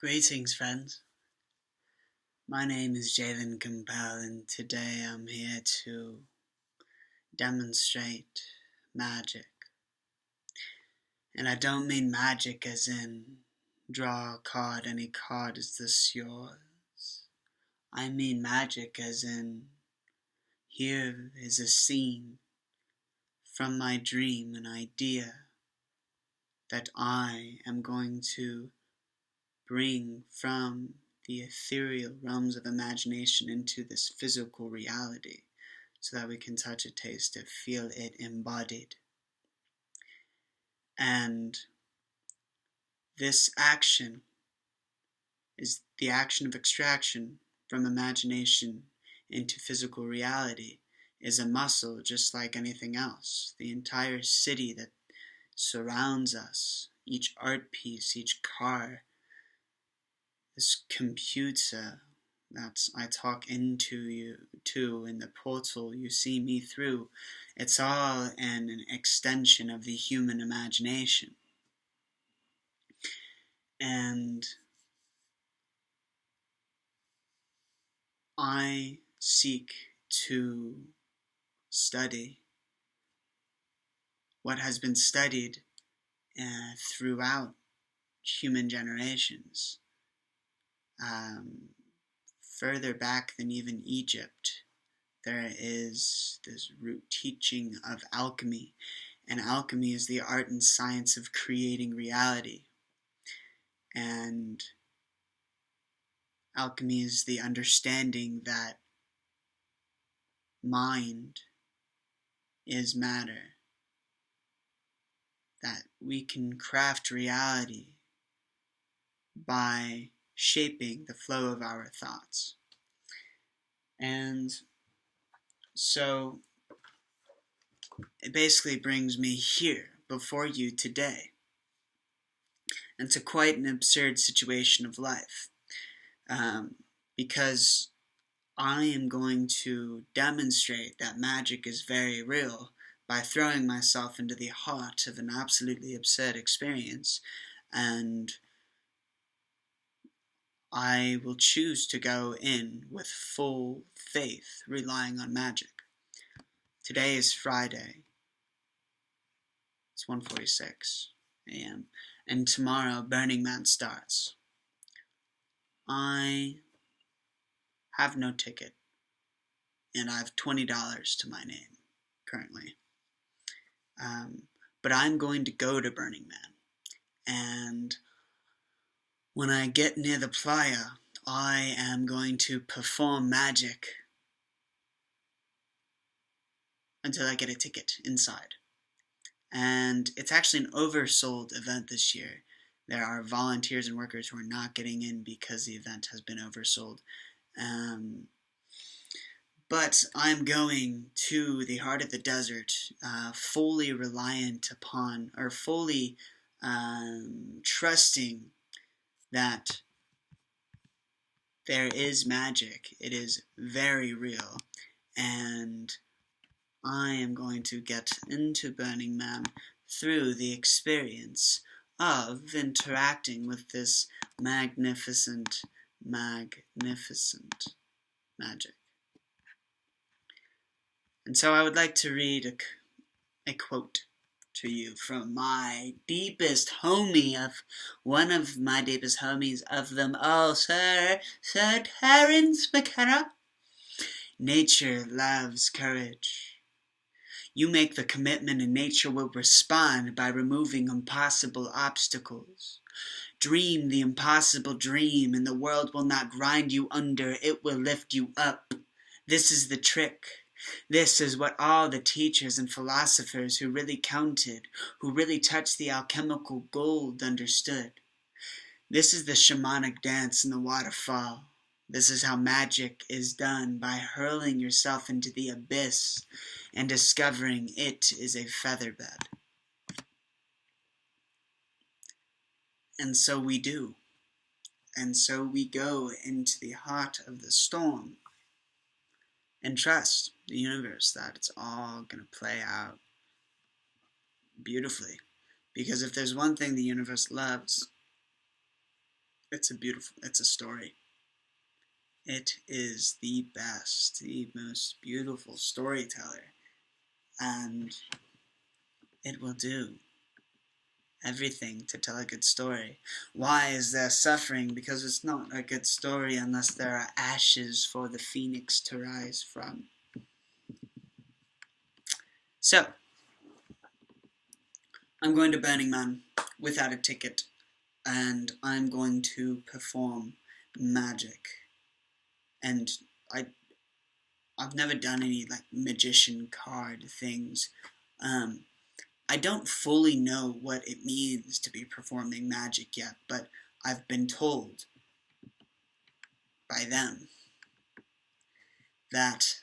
Greetings, friends. My name is Jalen Campbell, and today I'm here to demonstrate magic. And I don't mean magic as in draw a card, any card, is this yours? I mean magic as in here is a scene from my dream, an idea that I am going to bring from the ethereal realms of imagination into this physical reality so that we can touch it, taste it, feel it embodied. And this action is the action of extraction from imagination into physical reality is a muscle just like anything else. The entire city that surrounds us, each art piece, each car, this computer that I talk into you to in the portal you see me through, it's all an extension of the human imagination. And I seek to study what has been studied throughout human generations. Further back than even Egypt, there is this root teaching of alchemy, and alchemy is the art and science of creating reality. And alchemy is the understanding that mind is matter, that we can craft reality by shaping the flow of our thoughts. And so it basically brings me here before you today into quite an absurd situation of life, because I am going to demonstrate that magic is very real by throwing myself into the heart of an absolutely absurd experience, and I will choose to go in with full faith, relying on magic. Today is Friday. It's 1:46 a.m. And tomorrow, Burning Man starts. I have no ticket, and I have $20 to my name currently. But I'm going to go to Burning Man, and when I get near the playa, I am going to perform magic until I get a ticket inside. And it's actually an oversold event this year. There are volunteers and workers who are not getting in because the event has been oversold. But I'm going to the heart of the desert, fully reliant upon, or fully trusting that there is magic. It is very real, and I am going to get into Burning Man through the experience of interacting with this magnificent magic. And so I would like to read a quote to you from my deepest homie of one of my deepest homies of them all, Sir Terence McKenna. Nature loves courage. You make the commitment and nature will respond by removing impossible obstacles. Dream the impossible dream and the world will not grind you under, it will lift you up. This is the trick. This is what all the teachers and philosophers who really counted, who really touched the alchemical gold understood. This is the shamanic dance in the waterfall. This is how magic is done, by hurling yourself into the abyss and discovering it is a featherbed. And so we do. And so we go into the heart of the storm and trust the universe that it's all going to play out beautifully. Because if there's one thing the universe loves, it's a story. It is the best, the most beautiful storyteller, and it will do everything to tell a good story. Why is there suffering? Because it's not a good story unless there are ashes for the phoenix to rise from. So, I'm going to Burning Man without a ticket, and I'm going to perform magic. And I've never done any like magician card things. I don't fully know what it means to be performing magic yet, but I've been told by them that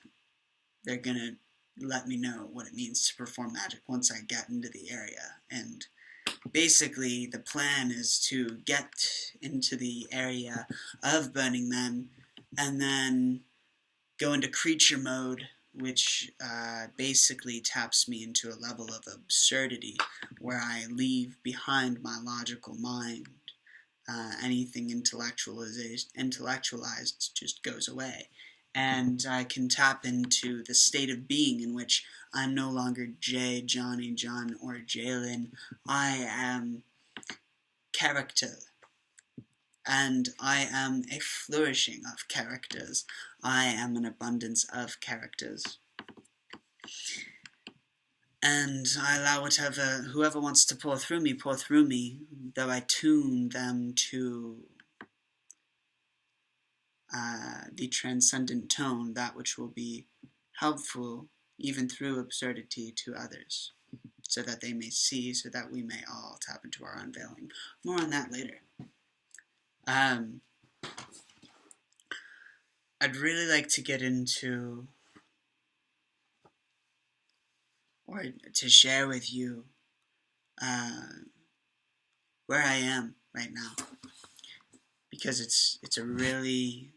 they're gonna let me know what it means to perform magic once I get into the area. And basically, the plan is to get into the area of Burning Man and then go into creature mode, which basically taps me into a level of absurdity where I leave behind my logical mind. Anything intellectualized just goes away. And I can tap into the state of being in which I'm no longer Jay, Johnny, John, or Jalen. I am character. And I am a flourishing of characters. I am an abundance of characters. And I allow whoever wants to pour through me, though I tune them to the transcendent tone, that which will be helpful, even through absurdity, to others, so that they may see, so that we may all tap into our unveiling. More on that later. I'd really like to get into, or to share with you, where I am right now, because it's a really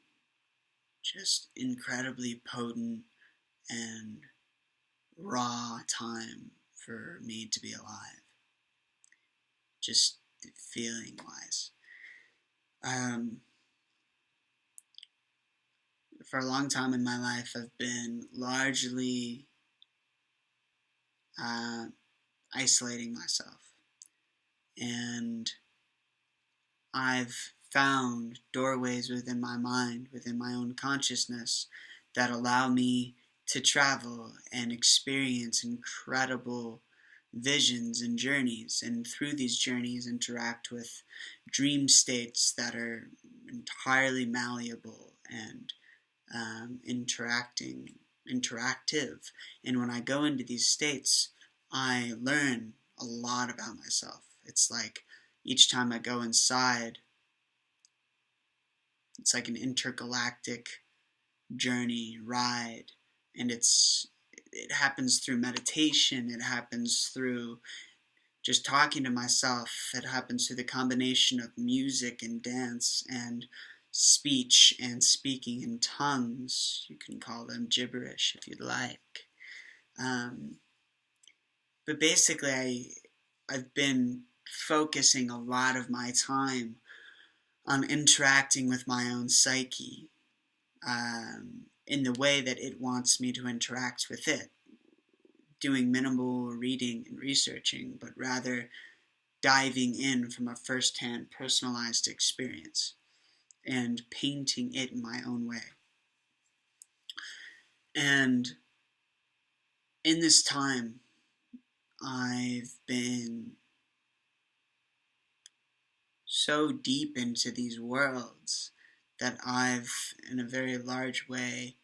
just incredibly potent and raw time for me to be alive, just feeling wise. For a long time in my life, I've been largely isolating myself, and I've found doorways within my mind, within my own consciousness, that allow me to travel and experience incredible visions and journeys, and through these journeys interact with dream states that are entirely malleable and interactive. And when I go into these states, I learn a lot about myself. It's like each time I go inside, it's like an intergalactic journey, ride, and it happens through meditation, it happens through just talking to myself, it happens through the combination of music and dance and speech and speaking in tongues. You can call them gibberish if you'd like. But basically, I've been focusing a lot of my time on interacting with my own psyche in the way that it wants me to interact with it. Doing minimal reading and researching, but rather diving in from a first-hand personalized experience and painting it in my own way. And in this time, I've been so deep into these worlds that I've, in a very large way,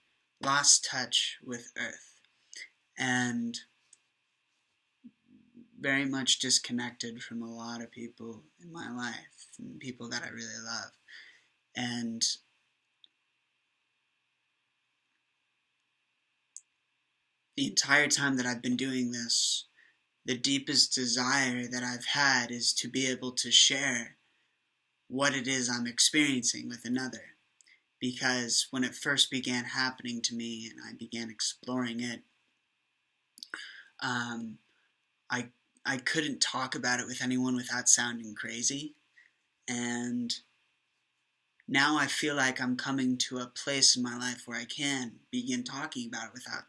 lost touch with Earth and very much disconnected from a lot of people in my life, and people that I really love. And the entire time that I've been doing this, the deepest desire that I've had is to be able to share what it is I'm experiencing with another. Because when it first began happening to me and I began exploring it, I couldn't talk about it with anyone without sounding crazy. And now I feel like I'm coming to a place in my life where I can begin talking about it without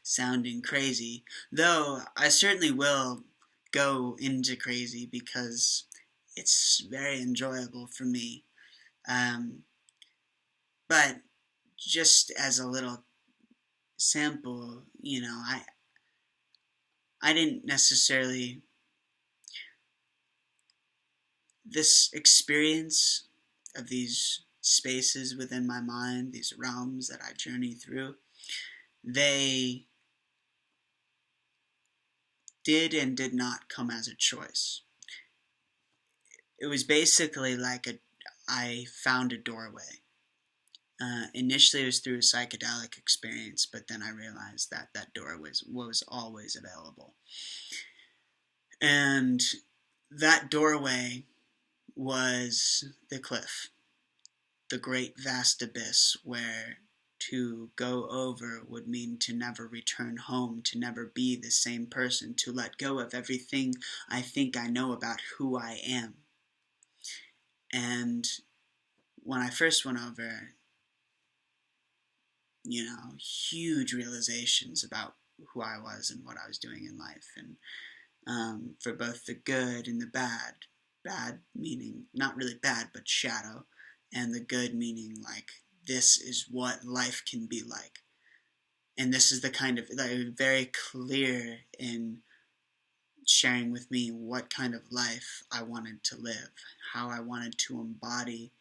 sounding crazy. Though I certainly will go into crazy because it's very enjoyable for me. But just as a little sample, I didn't necessarily, this experience of these spaces within my mind, these realms that I journey through, they did and did not come as a choice. It was basically like I found a doorway. Initially it was through a psychedelic experience, but then I realized that that door was always available. And that doorway was the cliff, the great vast abyss where to go over would mean to never return home, to never be the same person, to let go of everything I think I know about who I am. And when I first went over, huge realizations about who I was and what I was doing in life, and for both the good and the bad meaning not really bad but shadow, and the good meaning like this is what life can be like, and this is the kind of very clear in sharing with me what kind of life I wanted to live, how I wanted to embody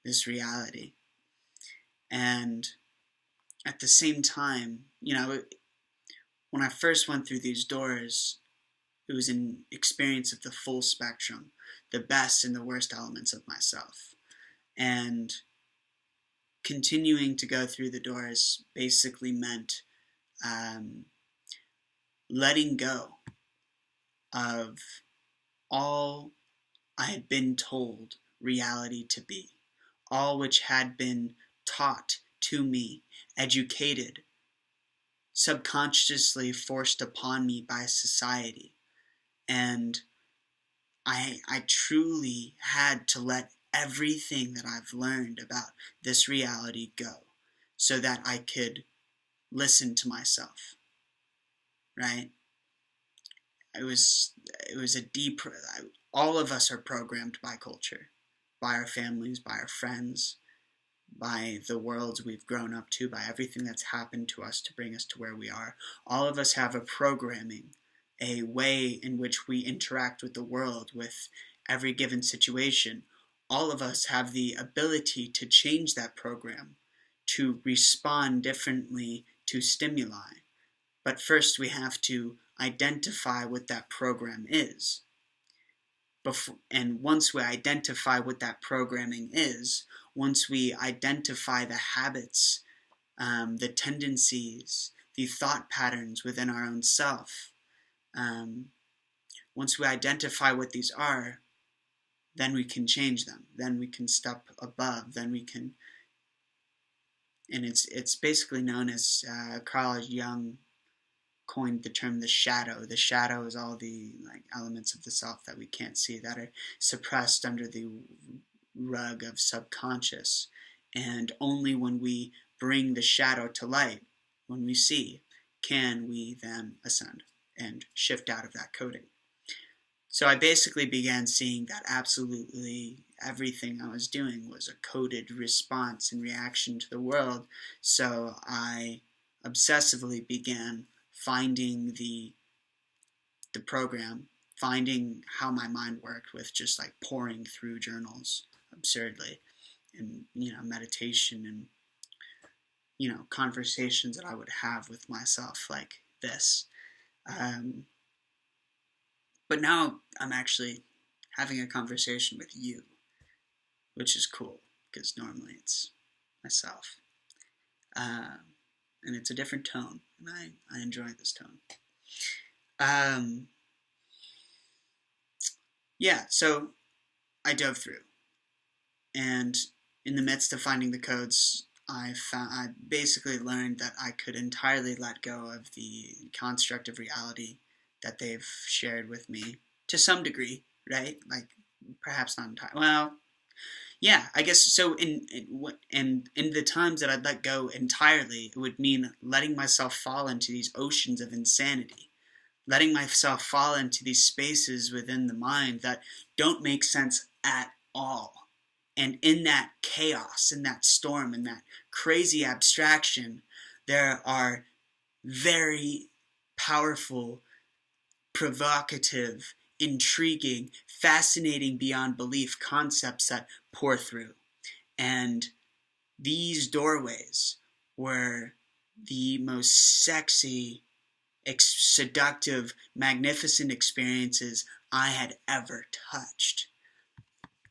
this reality. And at the same time, when I first went through these doors, it was an experience of the full spectrum, the best and the worst elements of myself. And continuing to go through the doors basically meant letting go of all I had been told reality to be, all which had been taught to me, educated, subconsciously forced upon me by society. And I truly had to let everything that I've learned about this reality go so that I could listen to myself, right? It was a deep, all of us are programmed by culture, by our families, by our friends, by the worlds we've grown up to, by everything that's happened to us to bring us to where we are. All of us have a programming, a way in which we interact with the world, with every given situation. All of us have the ability to change that program, to respond differently to stimuli. But first we have to identify what that program is. And once we identify what that programming is, once we identify the habits, the tendencies, the thought patterns within our own self, once we identify what these are, then we can change them. Then we can step above. Then we can, and it's basically known as Carl Jung coined the term the shadow. The shadow is all the elements of the self that we can't see, that are suppressed under the rug of subconscious. And only when we bring the shadow to light, when we see, can we then ascend and shift out of that coding. So I basically began seeing that absolutely everything I was doing was a coded response and reaction to the world. So I obsessively began finding the program, finding how my mind worked with just pouring through journals absurdly, and meditation, and conversations that I would have with myself like this. But now I'm actually having a conversation with you, which is cool because normally it's myself. And it's a different tone, and I enjoy this tone. Yeah, so I dove through, and in the midst of finding the codes, I basically learned that I could entirely let go of the construct of reality that they've shared with me to some degree, right? Perhaps not entirely. Well, yeah, I guess so. In the times that I'd let go entirely, it would mean letting myself fall into these oceans of insanity, letting myself fall into these spaces within the mind that don't make sense at all. And in that chaos, in that storm, in that crazy abstraction, there are very powerful, provocative, intriguing, fascinating beyond belief concepts that pour through. And these doorways were the most sexy, seductive, magnificent experiences I had ever touched.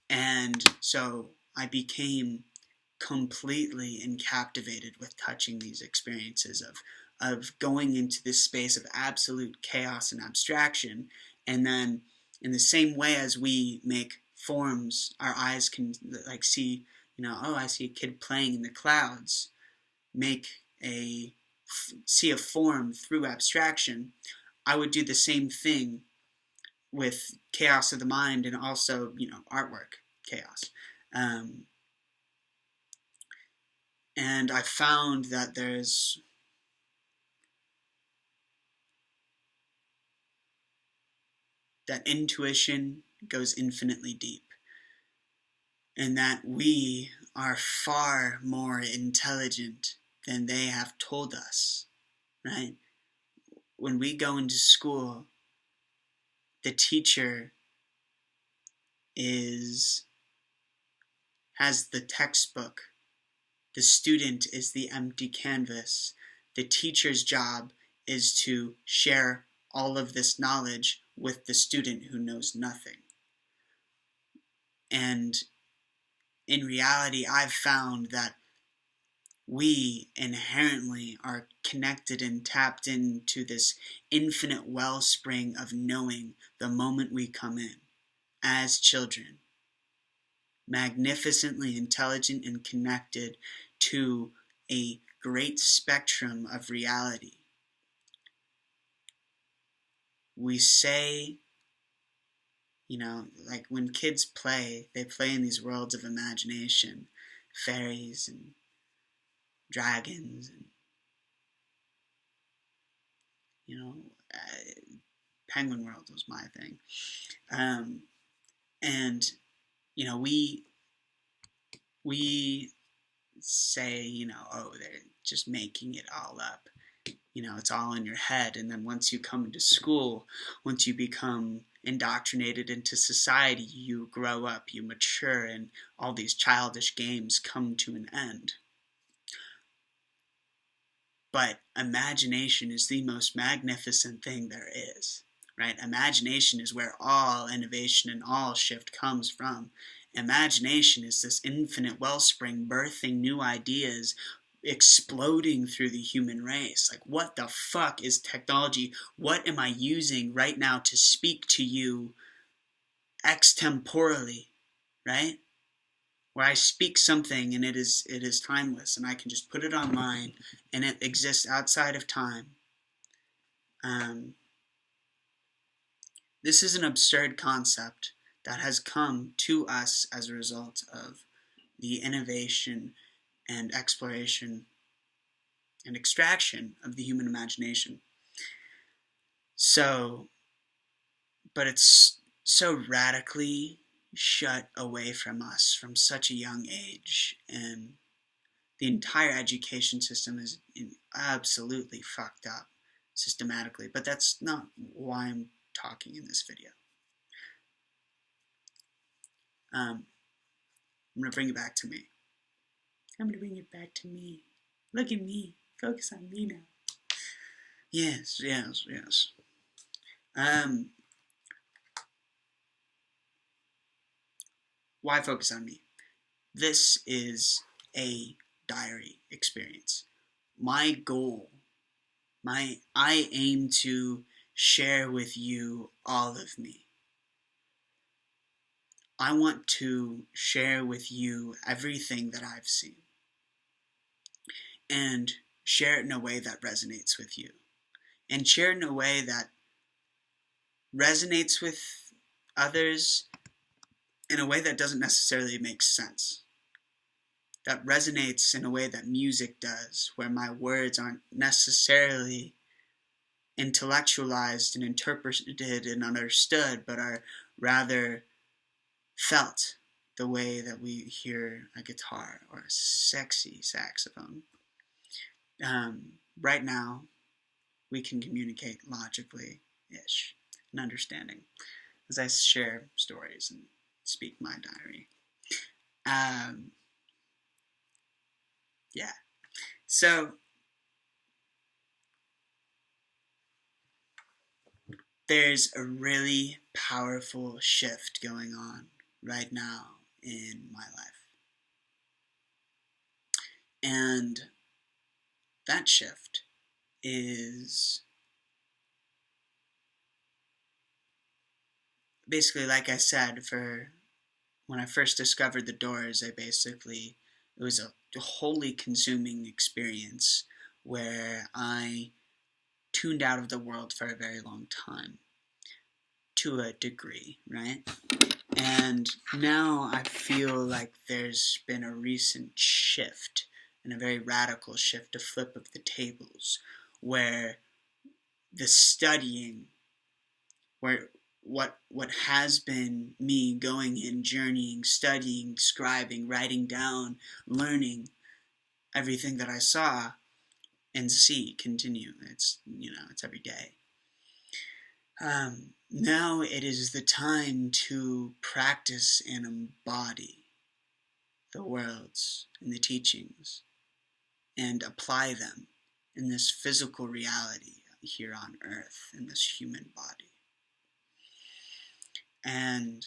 And so I became completely captivated with touching these experiences of going into this space of absolute chaos and abstraction. And then in the same way as we make forms, our eyes can like see, oh, I see a kid playing in the clouds, see a form through abstraction. I would do the same thing with chaos of the mind and also, artwork chaos. And I found that that intuition goes infinitely deep, and that we are far more intelligent than they have told us, right? When we go into school, the teacher has the textbook. The student is the empty canvas. The teacher's job is to share all of this knowledge with the student who knows nothing. And in reality, I've found that we inherently are connected and tapped into this infinite wellspring of knowing the moment we come in as children, magnificently intelligent and connected to a great spectrum of reality. We say, like when kids play, they play in these worlds of imagination, fairies and dragons and, Penguin World was my thing. And, we say, oh, they're just making it all up. It's all in your head. And then once you come into school, once you become indoctrinated into society, you grow up, you mature, and all these childish games come to an end. But imagination is the most magnificent thing there is, right? Imagination is where all innovation and all shift comes from. Imagination is this infinite wellspring birthing new ideas, exploding through the human race. Like, what the fuck is technology? What am I using right now to speak to you extemporally, right? Where I speak something and it is timeless, and I can just put it online and it exists outside of time. This is an absurd concept that has come to us as a result of the innovation and exploration and extraction of the human imagination. So, but it's so radically shut away from us from such a young age, and the entire education system is absolutely fucked up systematically, but that's not why I'm talking in this video. I'm going to bring it back to me. I'm going to bring it back to me. Look at me. Focus on me now. Yes. Why focus on me? This is a diary experience. My goal, I aim to share with you all of me. I want to share with you everything that I've seen and share it in a way that resonates with you, and share it in a way that resonates with others in a way that doesn't necessarily make sense. That resonates in a way that music does, where my words aren't necessarily intellectualized and interpreted and understood, but are rather felt the way that we hear a guitar or a sexy saxophone. Right now, we can communicate logically-ish and understanding as I share stories and speak my diary. Yeah. So, there's a really powerful shift going on right now in my life. And that shift is basically, like I said, for when I first discovered the Doors, it was a wholly consuming experience where I tuned out of the world for a very long time, to a degree, right? And now I feel like there's been a recent shift, and a very radical shift, a flip of the tables, where the studying, where what has been me going in, journeying, studying, scribing, writing down, learning everything that I saw and see continue. It's every day. Now it is the time to practice and embody the worlds and the teachings and apply them in this physical reality here on Earth, in this human body. And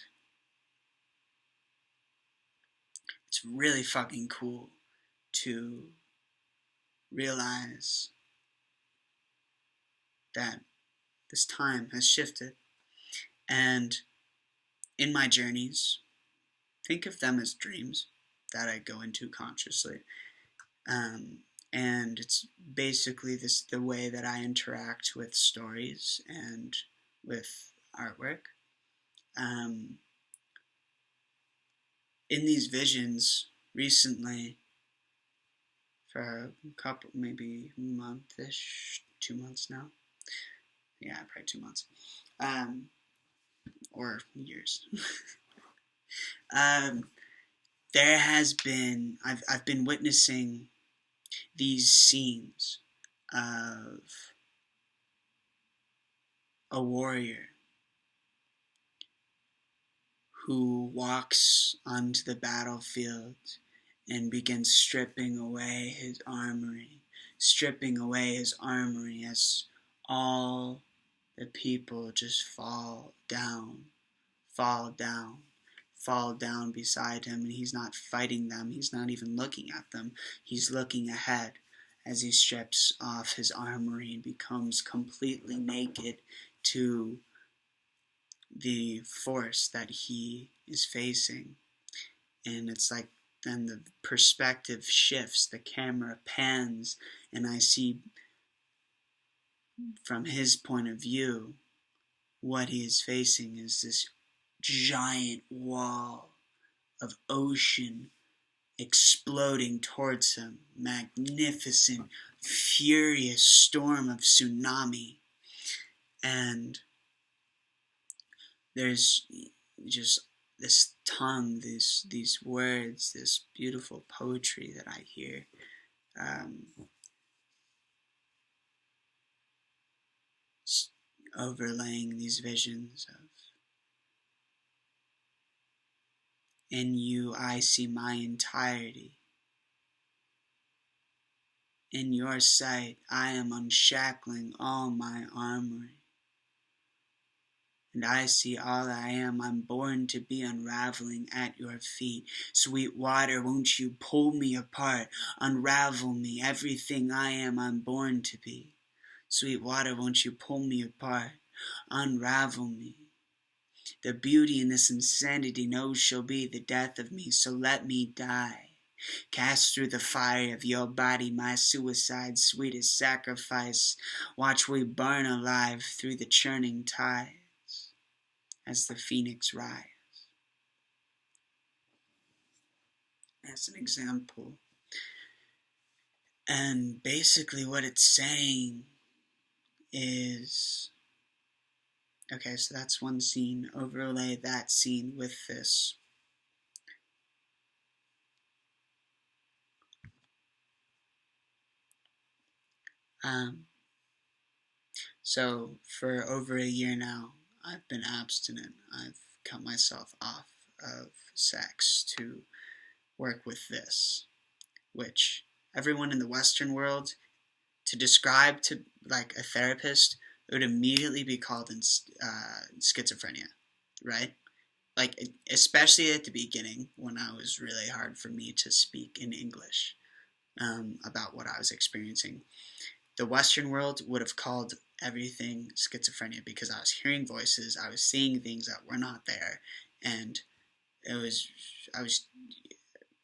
it's really fucking cool to realize that this time has shifted. And in my journeys, think of them as dreams that I go into consciously. And it's basically the way that I interact with stories and with artwork. In these visions recently, for a couple, maybe month-ish, 2 months now. Yeah, probably 2 months. Or years. There has been, I've been witnessing these scenes of a warrior who walks onto the battlefield and begins stripping away his armory as all the people just fall down beside him, and he's not fighting them, he's not even looking at them, he's looking ahead as he strips off his armory and becomes completely naked to the force that he is facing. And it's like then the perspective shifts, the camera pans, and I see from his point of view what he is facing is this giant wall of ocean exploding towards him, magnificent, furious storm of tsunami. And there's just this tongue, these words, this beautiful poetry that I hear. Overlaying these visions of, in you I see my entirety. In your sight I am unshackling all my armory. And I see all I am, I'm born to be, unraveling at your feet. Sweet water, won't you pull me apart, unravel me, everything I am, I'm born to be. Sweet water, won't you pull me apart, unravel me. The beauty in this insanity knows shall be the death of me, so let me die. Cast through the fire of your body my suicide, sweetest sacrifice. Watch we burn alive through the churning tides as the phoenix rise. as an example. And basically what it's saying is, okay, so that's one scene. Overlay that scene with this. So for over a year now, I've been abstinent. I've cut myself off of sex to work with this, which everyone in the Western world, to describe to like a therapist, it would immediately be called schizophrenia, right? Like, especially at the beginning when I was really hard for me to speak in English about what I was experiencing. The Western world would have called everything schizophrenia because I was hearing voices, I was seeing things that were not there, and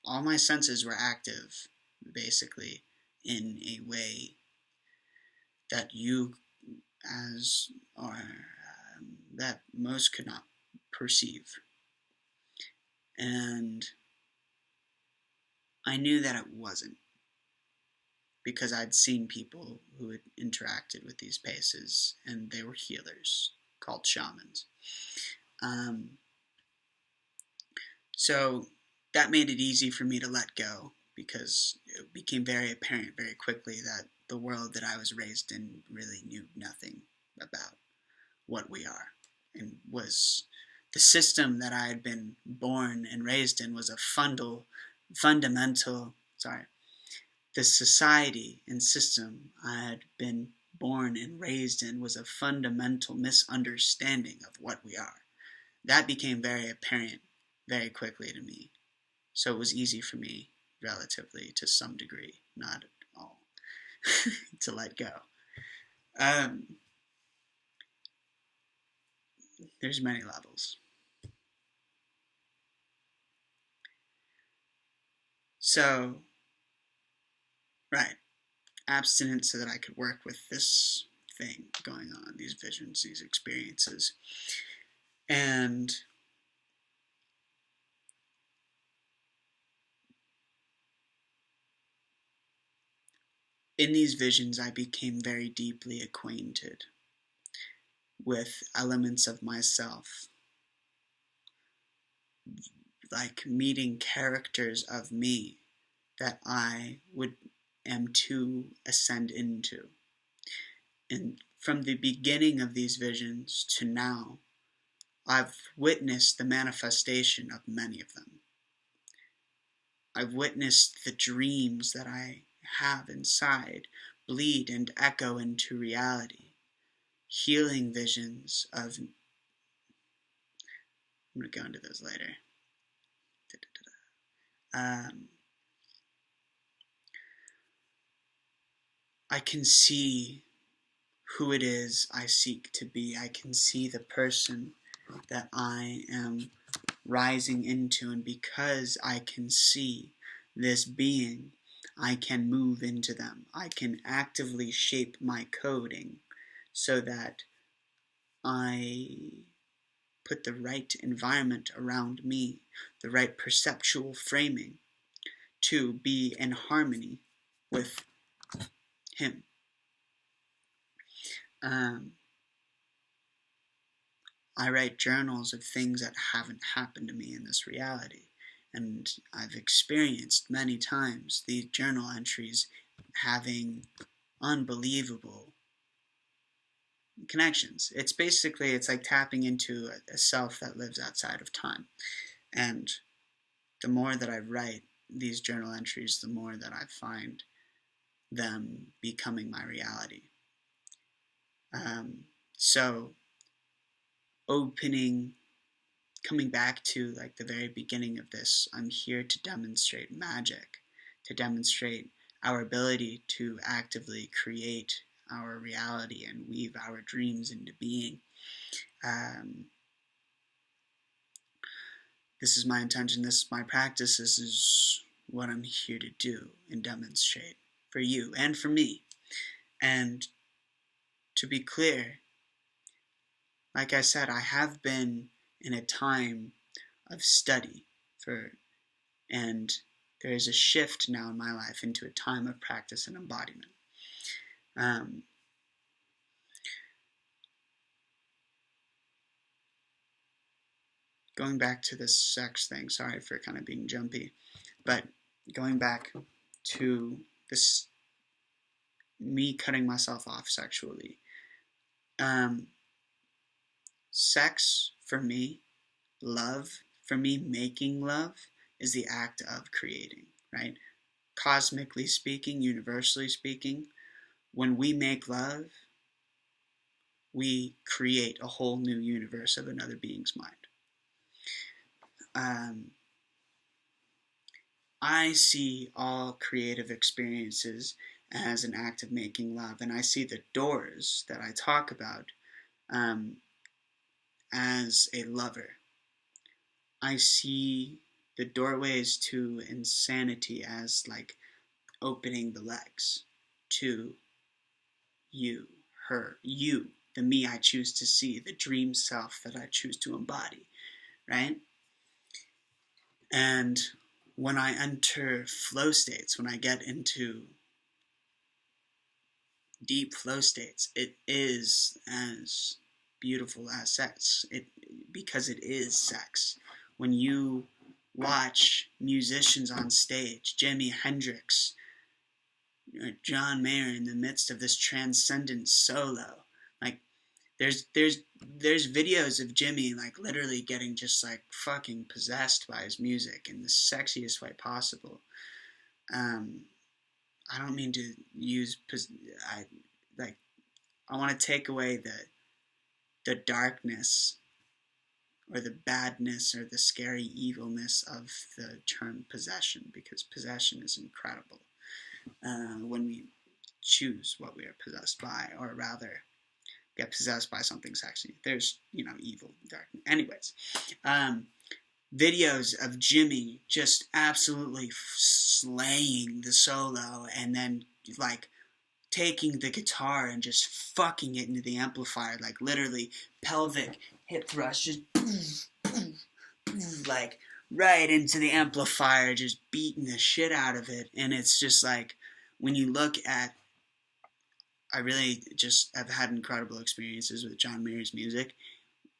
all my senses were active, basically, in a way that you, as, or that most could not perceive. And I knew that it wasn't, because I'd seen people who had interacted with these places, and they were healers, called shamans. So that made it easy for me to let go, because it became very apparent very quickly that the world that I was raised in really knew nothing about what we are, and was the system that I had been born and raised in was a fundamental, the society and system I had been born and raised in was a fundamental misunderstanding of what we are. That became very apparent very quickly to me. So it was easy for me, relatively, to some degree, not at all, to let go. There's many levels. So, right, abstinence so that I could work with this thing going on, these visions, these experiences. And in these visions, I became very deeply acquainted with elements of myself, like meeting characters of me that I am to ascend into. And from the beginning of these visions to now, I've witnessed the manifestation of many of them. I've witnessed the dreams that I have inside bleed and echo into reality. Healing visions of, I'm going to go into those later. I can see who it is I seek to be. I can see the person that I am rising into, and because I can see this being, I can move into them. I can actively shape my coding so that I put the right environment around me, the right perceptual framing to be in harmony with him. I write journals of things that haven't happened to me in this reality, and I've experienced many times these journal entries having unbelievable connections. It's like tapping into a self that lives outside of time. And the more that I write these journal entries, the more that I find them becoming my reality. So coming back to like the very beginning of this, I'm here to demonstrate magic, to demonstrate our ability to actively create our reality and weave our dreams into being. This is my intention, this is my practice, this is what I'm here to do and demonstrate for you and for me. And to be clear, like I said, I have been in a time of study and there is a shift now in my life into a time of practice and embodiment. Going back to this sex thing, sorry for kind of being jumpy, but going back to this, me cutting myself off sexually. Sex, for me, love, for me, making love is the act of creating, right? Cosmically speaking, universally speaking, when we make love, we create a whole new universe of another being's mind. I see all creative experiences as an act of making love, and I see the doors that I talk about as a lover. I see the doorways to insanity as like opening the legs to you, her, you, the me I choose to see, the dream self that I choose to embody, right? And when I enter flow states, when I get into deep flow states, it is as beautiful as sex, because it is sex. When you watch musicians on stage, Jimi Hendrix, John Mayer, in the midst of this transcendent solo, like there's videos of Jimmy like literally getting just like fucking possessed by his music in the sexiest way possible. I don't mean to use I want to take away the darkness or the badness or the scary evilness of the term possession, because possession is incredible when we choose what we are possessed by, or rather get possessed by something sexy. There's, evil, darkness. Anyways, videos of Jimmy just absolutely slaying the solo, and then like taking the guitar and just fucking it into the amplifier, like literally pelvic hip thrust, just like right into the amplifier, just beating the shit out of it. And it's just like, when you look at, I really just have had incredible experiences with John Mayer's music.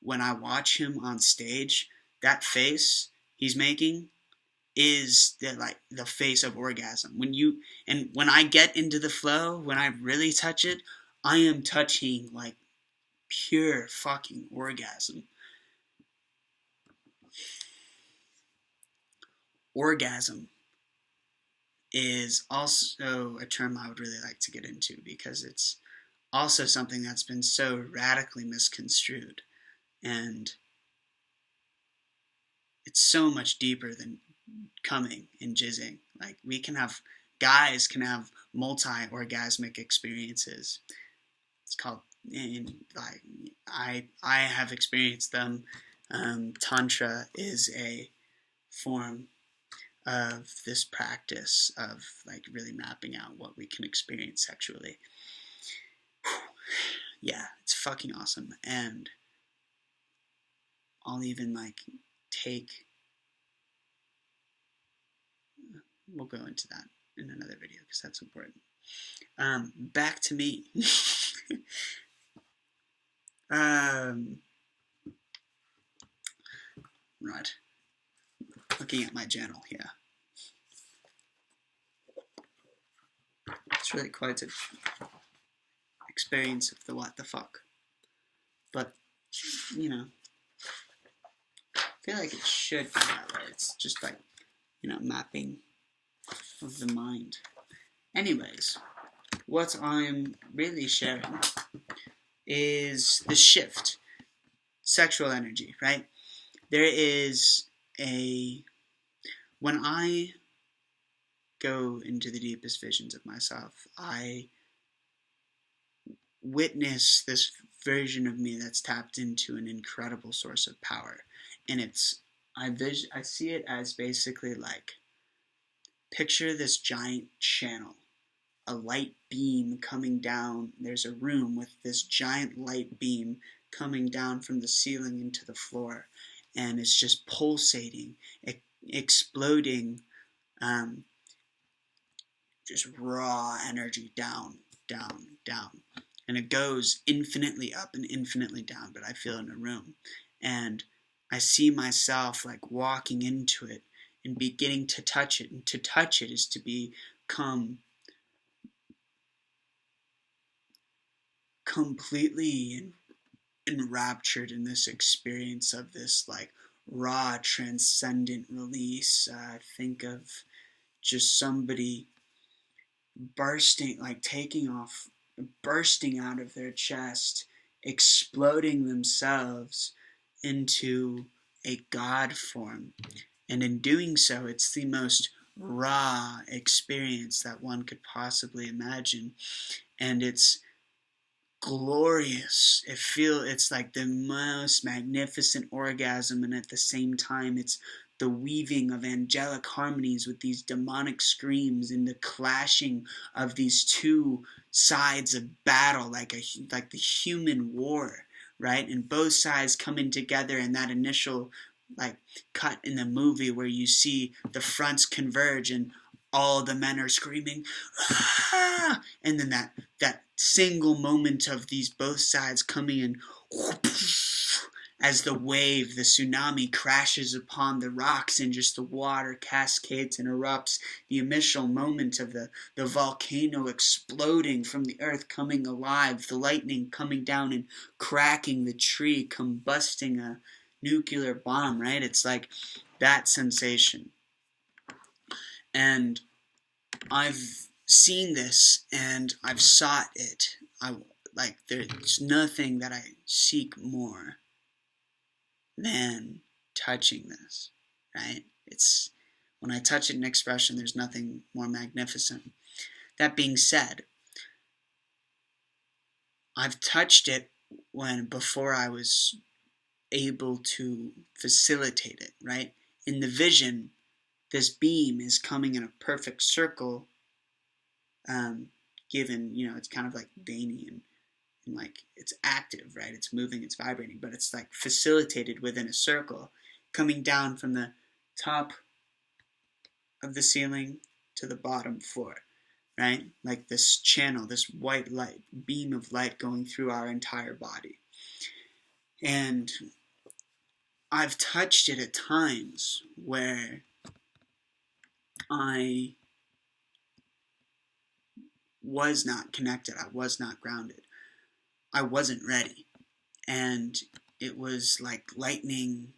When I watch him on stage, that face he's making is the face of orgasm. When I get into the flow, when I really touch it, I am touching like pure fucking orgasm. Orgasm is also a term I would really like to get into, because it's also something that's been so radically misconstrued, and it's so much deeper than coming and jizzing. Like, guys can have multi-orgasmic experiences. It's called, and like I have experienced them. Tantra is a form of this practice of like really mapping out what we can experience sexually. Yeah, it's fucking awesome. And I'll even we'll go into that in another video because that's important. Back to me. Right. Looking at my journal here. It's really quite an experience of the what the fuck. But, I feel like it should be that way. It's just like, mapping of the mind. Anyways, what I'm really sharing is the shift. Sexual energy, right? There is when I go into the deepest visions of myself, I witness this version of me that's tapped into an incredible source of power. And I see it as basically like, picture this giant channel, a light beam coming down. There's a room with this giant light beam coming down from the ceiling into the floor, and it's just pulsating, exploding just raw energy down, down, down. And it goes infinitely up and infinitely down, but I feel in a room. And I see myself like walking into it and beginning to touch it. And to touch it is to become completely enraptured in this experience of this like raw, transcendent release. Think of just somebody bursting, like taking off, bursting out of their chest, exploding themselves into a God form. And in doing so, it's the most raw experience that one could possibly imagine. And it's glorious. It's like the most magnificent orgasm, and at the same time it's the weaving of angelic harmonies with these demonic screams and the clashing of these two sides of battle, like the human war, right? And both sides coming together in that initial like cut in the movie where you see the fronts converge and all the men are screaming, ah! And then that single moment of these both sides coming in as the wave, the tsunami crashes upon the rocks and just the water cascades and erupts, the initial moment of the volcano exploding from the earth coming alive, the lightning coming down and cracking the tree, combusting a nuclear bomb, right? It's like that sensation. And I've seen this and I've sought it. There's nothing that I seek more than touching this, right? It's when I touch it in expression, there's nothing more magnificent. That being said, I've touched it before I was able to facilitate it, right? In the vision, this beam is coming in a perfect circle, given, it's kind of like veiny and like it's active, right? It's moving, it's vibrating, but it's like facilitated within a circle, coming down from the top of the ceiling to the bottom floor, right? Like this channel, this white light, beam of light going through our entire body. And I've touched it at times where I was not connected, I was not grounded, I wasn't ready. And it was like lightning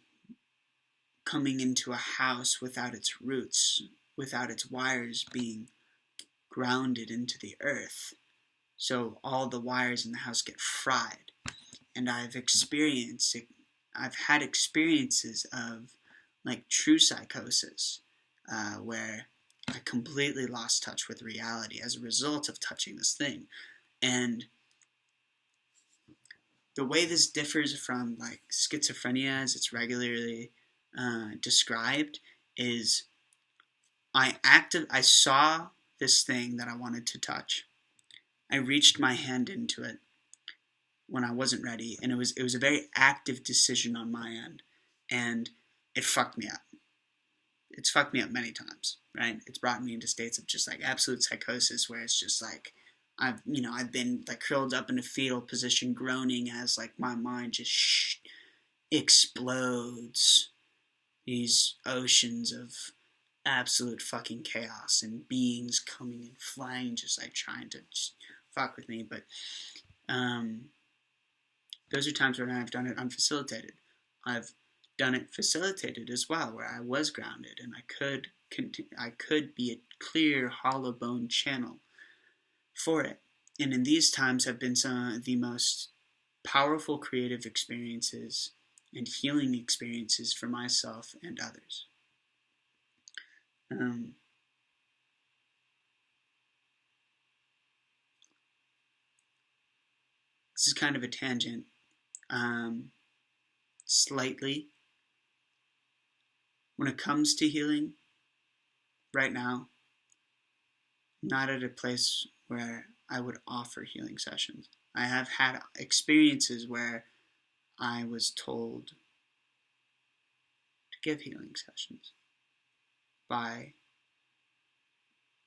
coming into a house without its roots, without its wires being grounded into the earth. So all the wires in the house get fried. And I've had experiences of like true psychosis, where I completely lost touch with reality as a result of touching this thing. And the way this differs from like schizophrenia as it's regularly described is I saw this thing that I wanted to touch. I reached my hand into it when I wasn't ready, and it was a very active decision on my end, and it fucked me up. It's fucked me up many times, right? It's brought me into states of just like absolute psychosis where it's just like I've been like curled up in a fetal position groaning as like my mind just explodes these oceans of absolute fucking chaos and beings coming and flying just like trying to just fuck with me. But those are times when I've done it unfacilitated. I've done it facilitated as well, where I was grounded and I could be a clear, hollow bone channel for it. And in these times have been some of the most powerful creative experiences and healing experiences for myself and others. This is kind of a tangent, slightly. When it comes to healing, right now, I'm not at a place where I would offer healing sessions. I have had experiences where I was told to give healing sessions by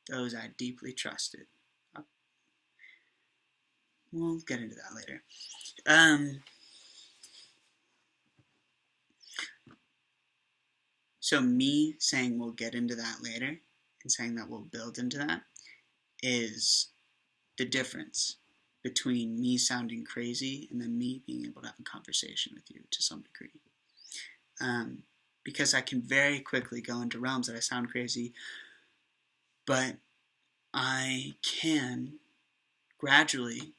those I deeply trusted. We'll get into that later. So me saying we'll get into that later and saying that we'll build into that is the difference between me sounding crazy and then me being able to have a conversation with you to some degree. Because I can very quickly go into realms that I sound crazy, but I can gradually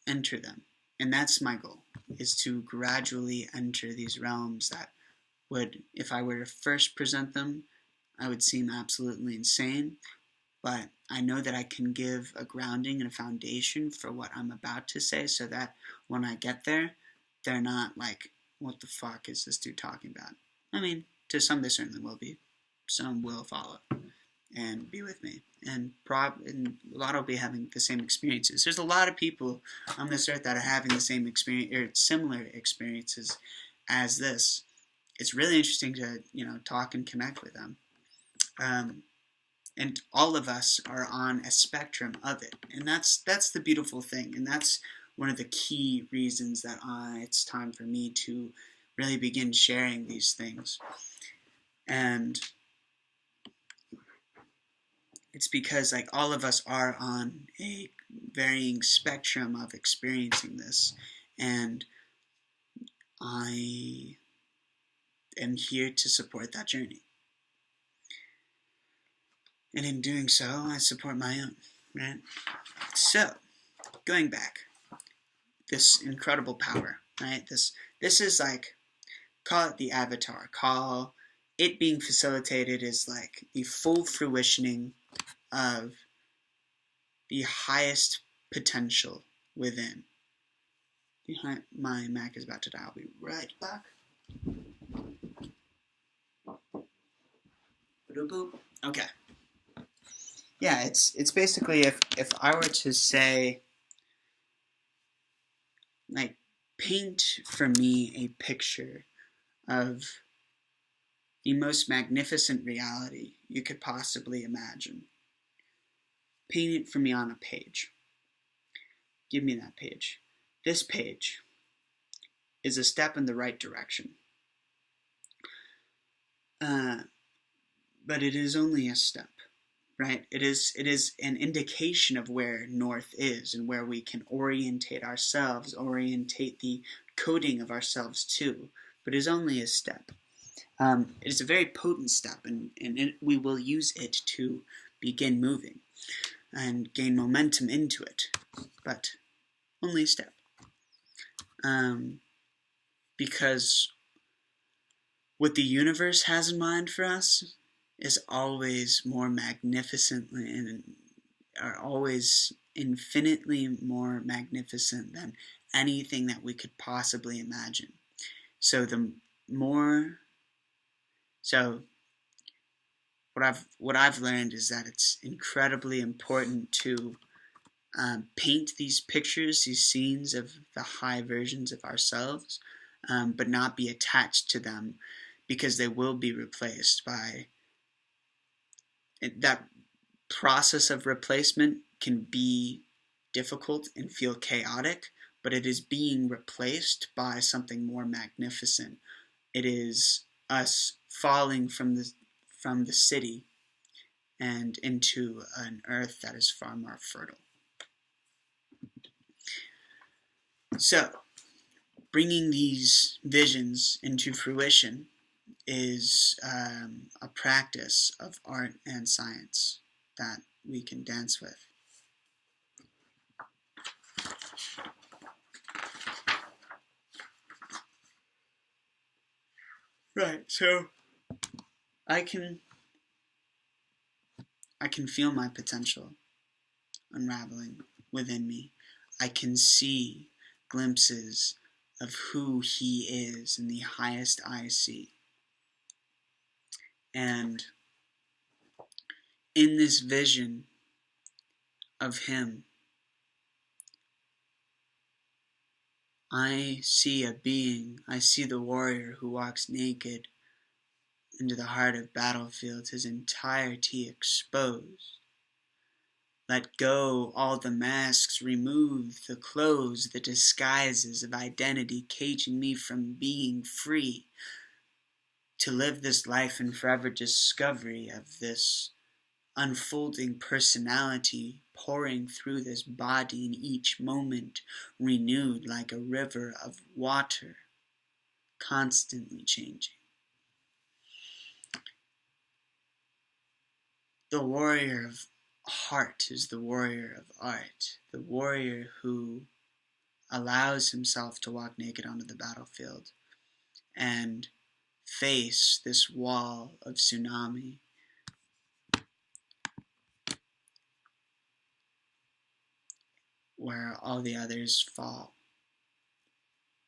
enter them. And that's my goal, is to gradually enter these realms that would, if I were to first present them, I would seem absolutely insane. But I know that I can give a grounding and a foundation for what I'm about to say so that when I get there, they're not like, what the fuck is this dude talking about? I mean, to some they certainly will be. Some will follow and be with me. And a lot will be having the same experiences. There's a lot of people on this earth that are having the same experience or similar experiences as this. It's really interesting to, talk and connect with them. And all of us are on a spectrum of it. And that's the beautiful thing. And that's one of the key reasons that it's time for me to really begin sharing these things. And it's because all of us are on a varying spectrum of experiencing this. And I am here to support that journey. And in doing so, I support my own, right? So, going back, this incredible power, right? This is call it the avatar. Call it being facilitated as the full fruitioning of the highest potential within. My Mac is about to die. I'll be right back. Okay. Yeah, it's basically if I were to say, paint for me a picture of the most magnificent reality you could possibly imagine. Paint it for me on a page. Give me that page. This page is a step in the right direction. But it is only a step. Right? It is an indication of where north is and where we can orientate ourselves, orientate the coding of ourselves to, but it is only a step. It is a very potent step, and we will use it to begin moving and gain momentum into it, but only a step. Because what the universe has in mind for us is always more magnificently and are always infinitely more magnificent than anything that we could possibly imagine. So what I've learned is that it's incredibly important to paint these pictures, these scenes of the high versions of ourselves, but not be attached to them, because they will be replaced by that process of replacement can be difficult and feel chaotic, but it is being replaced by something more magnificent. It is us falling from the city and into an earth that is far more fertile. So, bringing these visions into fruition is a practice of art and science that we can dance with. Right, so I can feel my potential unraveling within me. I can see glimpses of who he is in the highest I see. And in this vision of him, I see a being. I see the warrior who walks naked into the heart of battlefields, his entirety exposed. Let go all the masks, remove the clothes, the disguises of identity caging me from being free to live this life in forever discovery of this unfolding personality pouring through this body in each moment, renewed like a river of water, constantly changing. The warrior of heart is the warrior of art, the warrior who allows himself to walk naked onto the battlefield and face this wall of tsunami where all the others fall.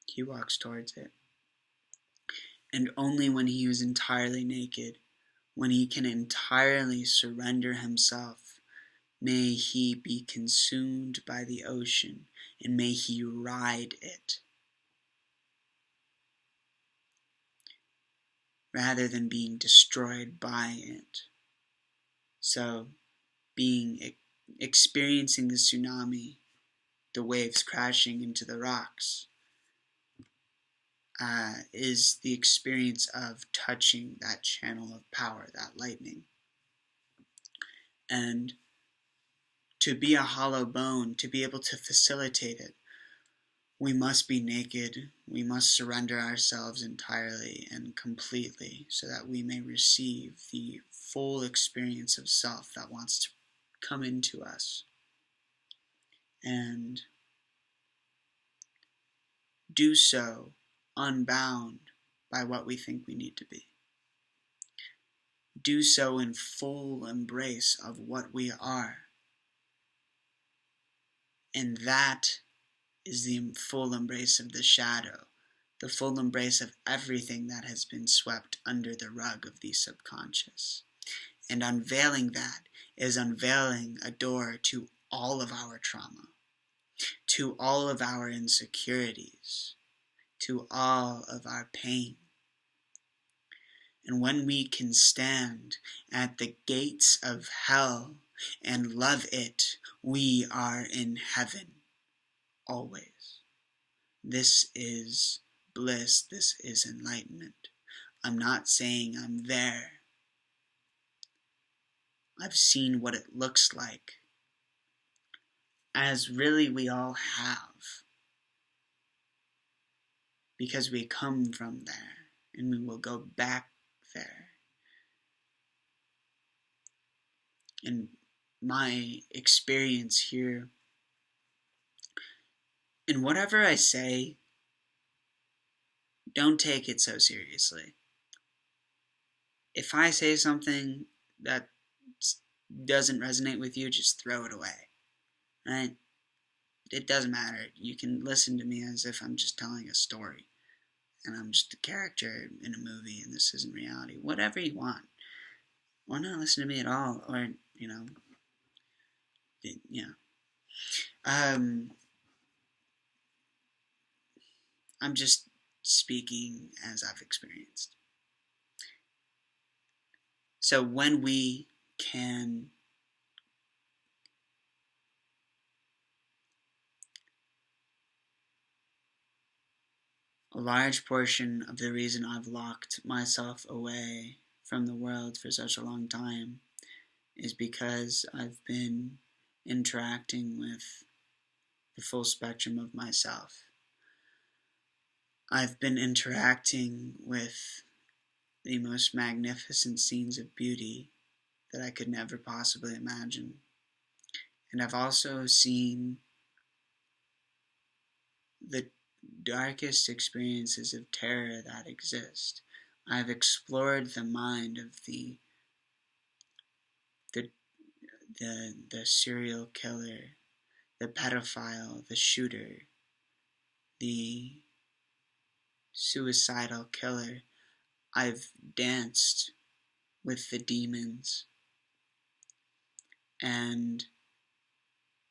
He walks towards it. And only when he is entirely naked, when he can entirely surrender himself, may he be consumed by the ocean, and may he ride it, rather than being destroyed by it. So, experiencing the tsunami, the waves crashing into the rocks, is the experience of touching that channel of power, that lightning. And to be a hollow bone, to be able to facilitate it, we must be naked. We must surrender ourselves entirely and completely so that we may receive the full experience of self that wants to come into us. And do so unbound by what we think we need to be. Do so in full embrace of what we are. And that is the full embrace of the shadow, the full embrace of everything that has been swept under the rug of the subconscious. And unveiling that is unveiling a door to all of our trauma, to all of our insecurities, to all of our pain. And when we can stand at the gates of hell and love it, we are in heaven always. This is bliss. This is enlightenment. I'm not saying I'm there. I've seen what it looks like, as really we all have, because we come from there and we will go back there. And my experience here, and whatever I say, don't take it so seriously. If I say something that doesn't resonate with you, just throw it away, right? It doesn't matter. You can listen to me as if I'm just telling a story and I'm just a character in a movie and this isn't reality. Whatever you want. Why not listen to me at all? Or, I'm just speaking as I've experienced. So when we can a large portion of the reason I've locked myself away from the world for such a long time is because I've been interacting with the full spectrum of myself. I've been interacting with the most magnificent scenes of beauty that I could never possibly imagine. And I've also seen the darkest experiences of terror that exist. I've explored the mind of the serial killer, the pedophile, the shooter, the suicidal killer. I've danced with the demons. And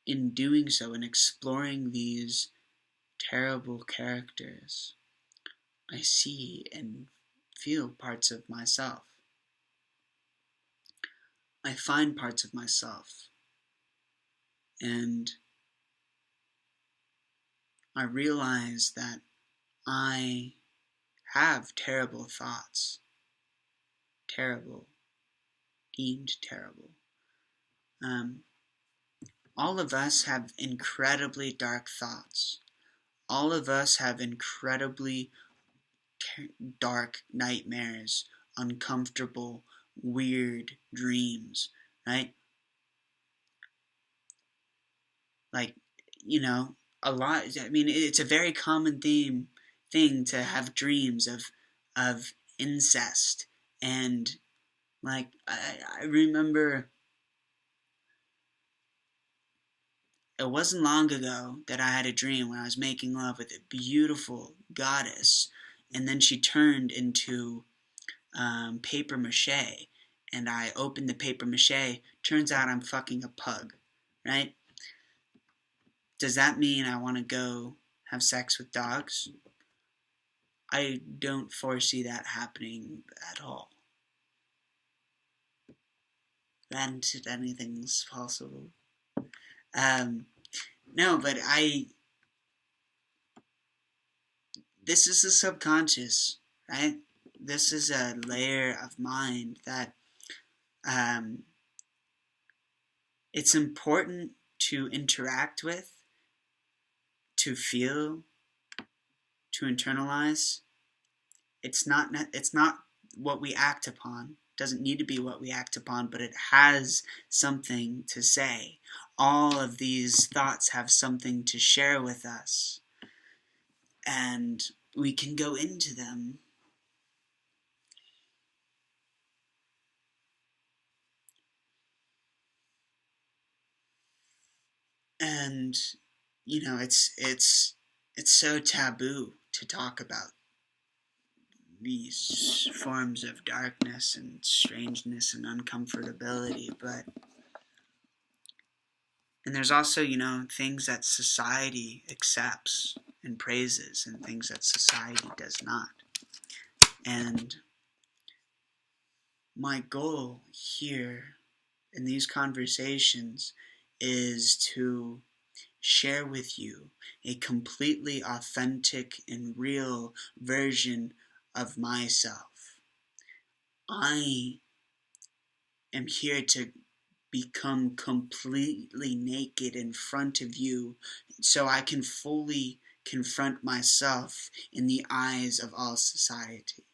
in doing so, in exploring these terrible characters, I see and feel parts of myself. I find parts of myself And I realize that I have terrible thoughts. Terrible. Deemed terrible. All of us have incredibly dark thoughts. All of us have incredibly dark nightmares, uncomfortable, weird dreams, right? Like, a lot. I mean, it's a very common thing to have dreams of incest, and like I remember it wasn't long ago that I had a dream when I was making love with a beautiful goddess, and then she turned into paper mache, and I opened the paper mache. Turns out I'm fucking a pug, right? Does that mean I want to go have sex with dogs? I don't foresee that happening at all. Granted, anything's possible. No, but this is the subconscious, right? This is a layer of mind that it's important to interact with, to feel, to internalize. It's not what we act upon. It doesn't need to be what we act upon, but it has something to say. All of these thoughts have something to share with us, and we can go into them. And it's so taboo to talk about these forms of darkness and strangeness and uncomfortability, and there's also, things that society accepts and praises and things that society does not. And my goal here in these conversations is to share with you a completely authentic and real version of myself. I am here to become completely naked in front of you so I can fully confront myself in the eyes of all society.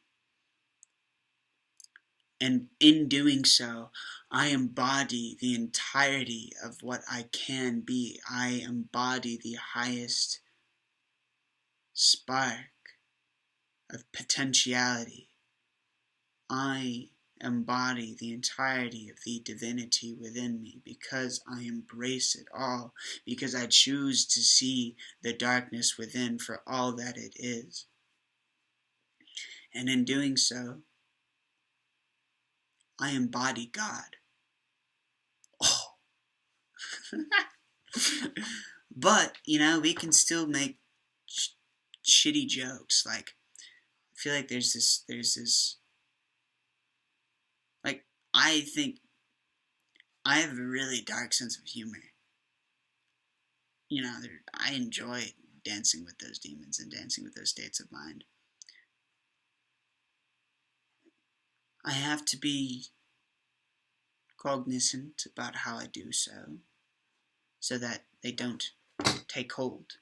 And in doing so, I embody the entirety of what I can be. I embody the highest spark of potentiality. I embody the entirety of the divinity within me because I embrace it all, because I choose to see the darkness within for all that it is. And in doing so, I embody God. Oh. But, we can still make shitty jokes. Like, I feel like there's this, like, I think I have a really dark sense of humor. I enjoy dancing with those demons and dancing with those states of mind. I have to be cognizant about how I do so that they don't take hold.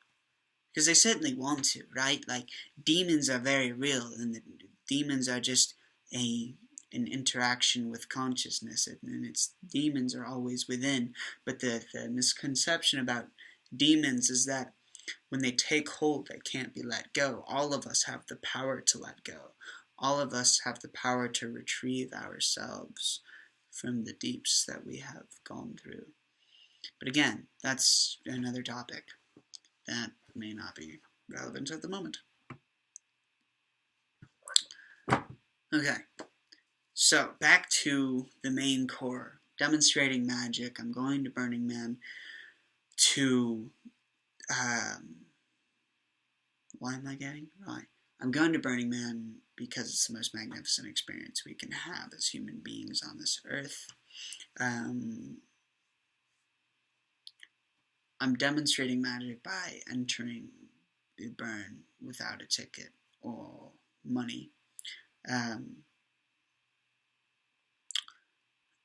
Because they certainly want to, right? Like, demons are very real, and the demons are just an interaction with consciousness, and its demons are always within. But the misconception about demons is that when they take hold, they can't be let go. All of us have the power to let go. All of us have the power to retrieve ourselves from the deeps that we have gone through. But again, that's another topic that may not be relevant at the moment. Okay, so back to the main core. Demonstrating magic. I'm going to Burning Man to... why am I getting? Right. I'm going to Burning Man because it's the most magnificent experience we can have as human beings on this earth. I'm demonstrating magic by entering the burn without a ticket or money.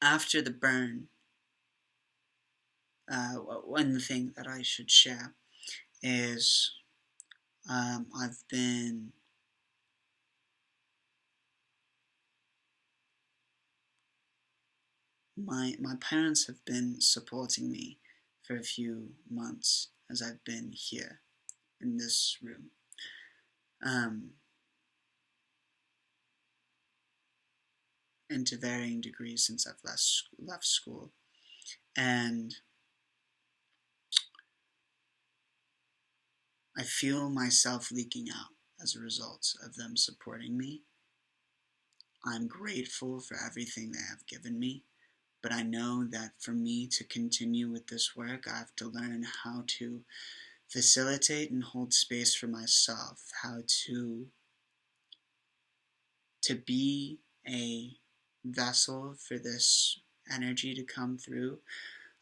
After the burn, one thing that I should share is I've been my parents have been supporting me for a few months as I've been here in this room. And to varying degrees since I've left school. And I feel myself leaking out as a result of them supporting me. I'm grateful for everything they have given me, but I know that for me to continue with this work, I have to learn how to facilitate and hold space for myself, how to be a vessel for this energy to come through.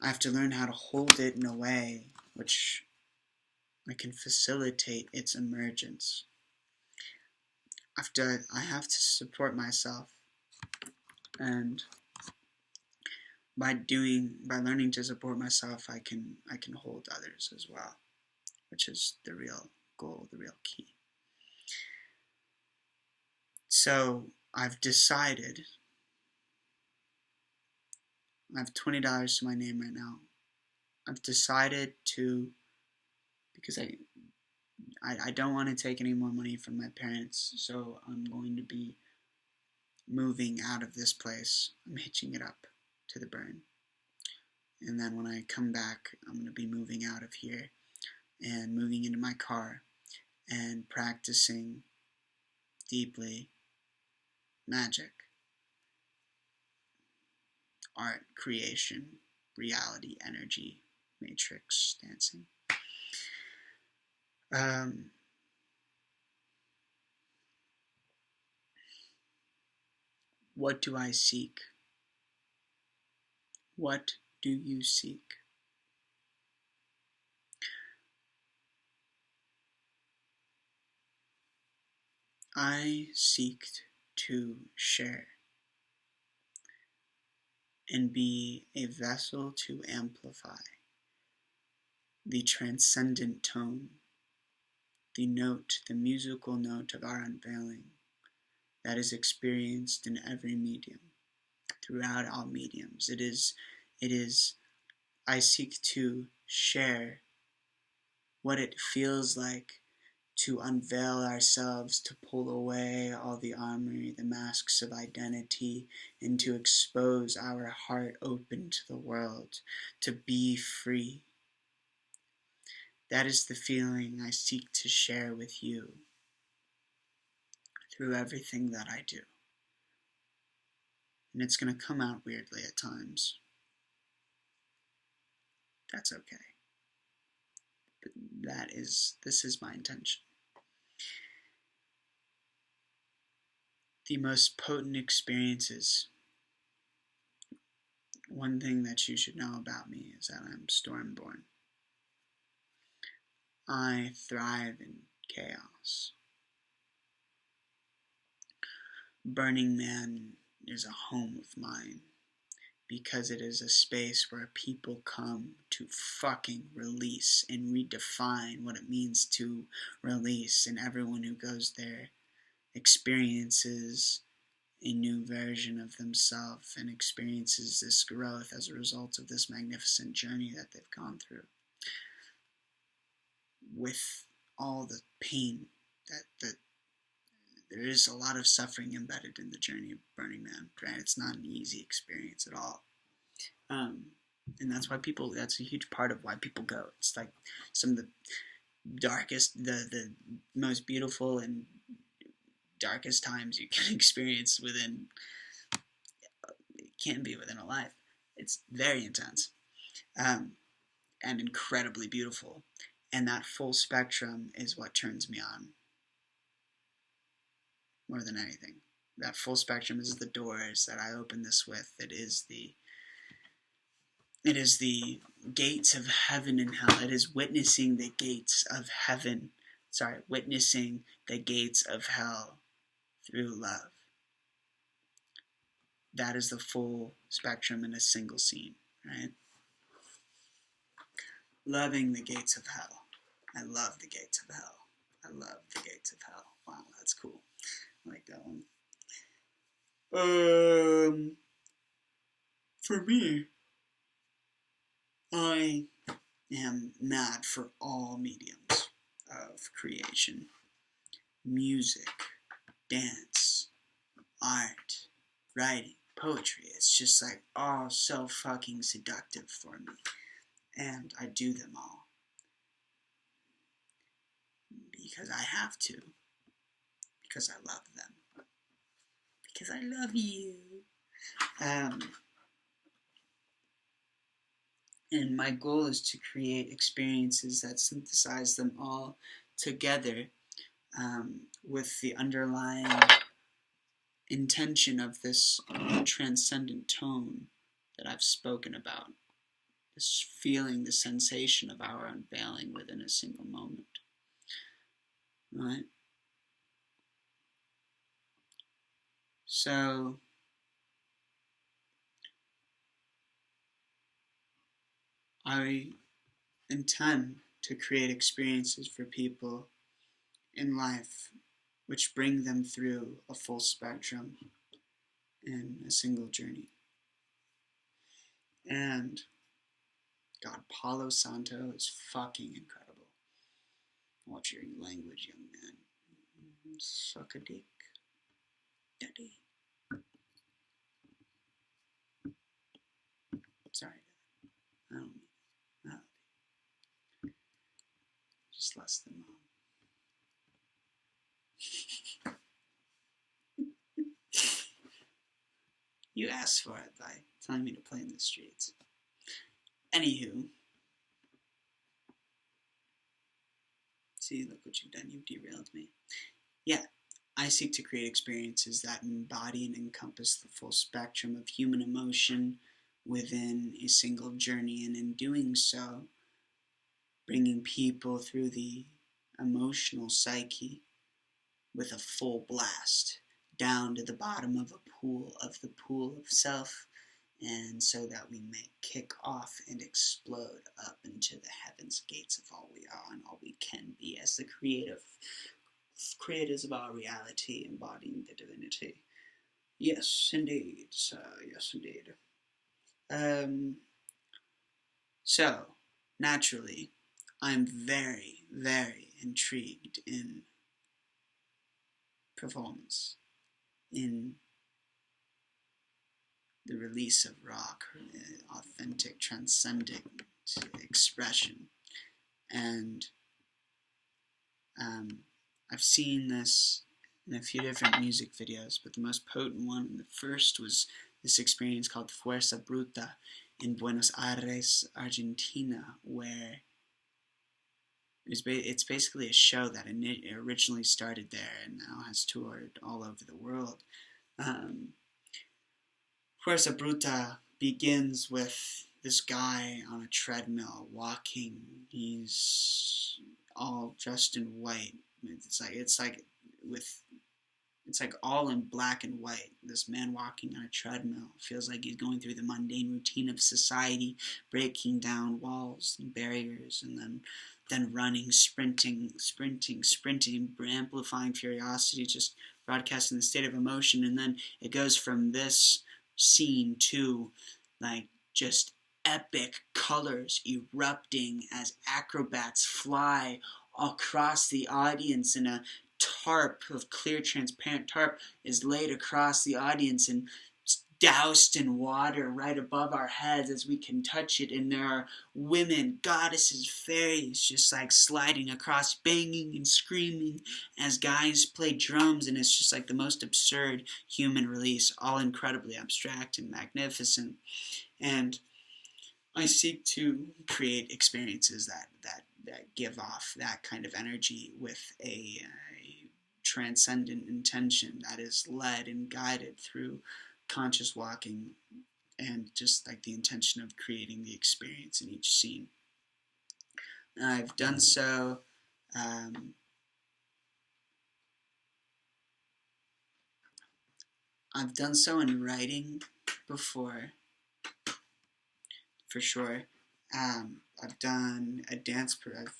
I have to learn how to hold it in a way which I can facilitate its emergence. I have to support myself, and by learning to support myself, I can hold others as well, which is the real goal, the real key. So I've decided, I have $20 to my name right now. I've decided to, because I don't want to take any more money from my parents, so I'm going to be moving out of this place. I'm hitching it up to the burn. And then when I come back, I'm going to be moving out of here and moving into my car and practicing deeply magic, art, creation, reality, energy, matrix, dancing. What do I seek? What do you seek? I seek to share and be a vessel to amplify the transcendent tone, the note, the musical note of our unveiling that is experienced in every medium, throughout all mediums. I seek to share what it feels like to unveil ourselves, to pull away all the armory, the masks of identity, and to expose our heart open to the world, to be free. That is the feeling I seek to share with you through everything that I do. And it's going to come out weirdly at times. That's okay. But this is my intention. The most potent experiences. One thing that you should know about me is that I'm stormborn. I thrive in chaos. Burning Man is a home of mine because it is a space where people come to fucking release and redefine what it means to release, and everyone who goes there experiences a new version of themselves and experiences this growth as a result of this magnificent journey that they've gone through. With all the pain that there is a lot of suffering embedded in the journey of Burning Man, right? It's not an easy experience at all. And that's why that's a huge part of why people go. It's like some of the darkest, the most beautiful and darkest times you can experience within, it can be within a life. It's very intense, and incredibly beautiful. And that full spectrum is what turns me on more than anything. That full spectrum is the doors that I open this with. It is the gates of heaven and hell. It is witnessing the gates of heaven. Witnessing the gates of hell through love. That is the full spectrum in a single scene, right? Loving the gates of hell. I love the gates of hell. I love the gates of hell. Wow, that's cool. I like that one. For me, I am mad for all mediums of creation. Music, dance, art, writing, poetry. It's just like all so fucking seductive for me. And I do them all. Because I have to. Because I love them. Because I love you. And my goal is to create experiences that synthesize them all together with the underlying intention of this transcendent tone that I've spoken about. This feeling, the sensation of our unveiling within a single moment. Right? So, I intend to create experiences for people in life which bring them through a full spectrum in a single journey. And God, Palo Santo is fucking incredible. Watch your language, young man. Suck a dick. Daddy. Sorry, I don't mean that. Just less than mom. You asked for it by telling me to play in the streets. Anywho. See, look what you've done. You've derailed me. Yeah, I seek to create experiences that embody and encompass the full spectrum of human emotion within a single journey, and in doing so, bringing people through the emotional psyche with a full blast down to the bottom of the pool of self, and so that we may kick off and explode up into the heavens gates of all we are and all we can be as the creators of our reality, embodying the divinity. Yes, indeed, sir. Yes, indeed. So, naturally, I'm very, very intrigued in performance, in the release of raw, authentic, transcendent expression. And I've seen this in a few different music videos, but the most potent one, the first, was this experience called Fuerza Bruta in Buenos Aires, Argentina, where it's basically a show that originally started there and now has toured all over the world. Fuerza Bruta begins with this guy on a treadmill walking. He's all dressed in white. It's like all in black and white. This man walking on a treadmill feels like he's going through the mundane routine of society, breaking down walls and barriers, and then running, sprinting, amplifying curiosity, just broadcasting the state of emotion. And then it goes from this scene to like just epic colors erupting as acrobats fly across the audience, and a tarp of clear transparent tarp is laid across the audience and doused in water right above our heads as we can touch it, and there are women, goddesses, fairies just like sliding across, banging and screaming as guys play drums, and it's just like the most absurd human release, all incredibly abstract and magnificent. And I seek to create experiences that give off that kind of energy with a transcendent intention that is led and guided through conscious walking and just like the intention of creating the experience in each scene. I've done so in writing before, for sure. I've done a dance. I've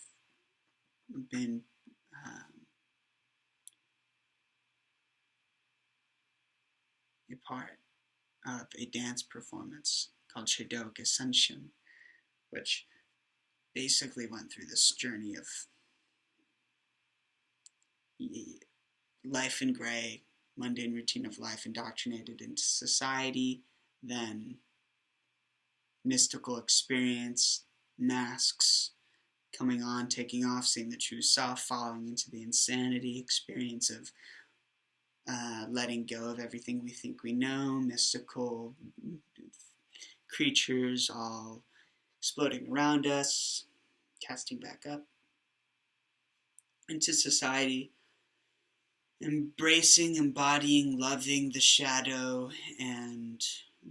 been a part of a dance performance called Shadok Ascension, which basically went through this journey of life in gray, mundane routine of life, indoctrinated into society, then mystical experience, masks, coming on, taking off, seeing the true self, falling into the insanity experience of letting go of everything we think we know, mystical creatures all exploding around us, casting back up into society, embracing, embodying, loving the shadow, and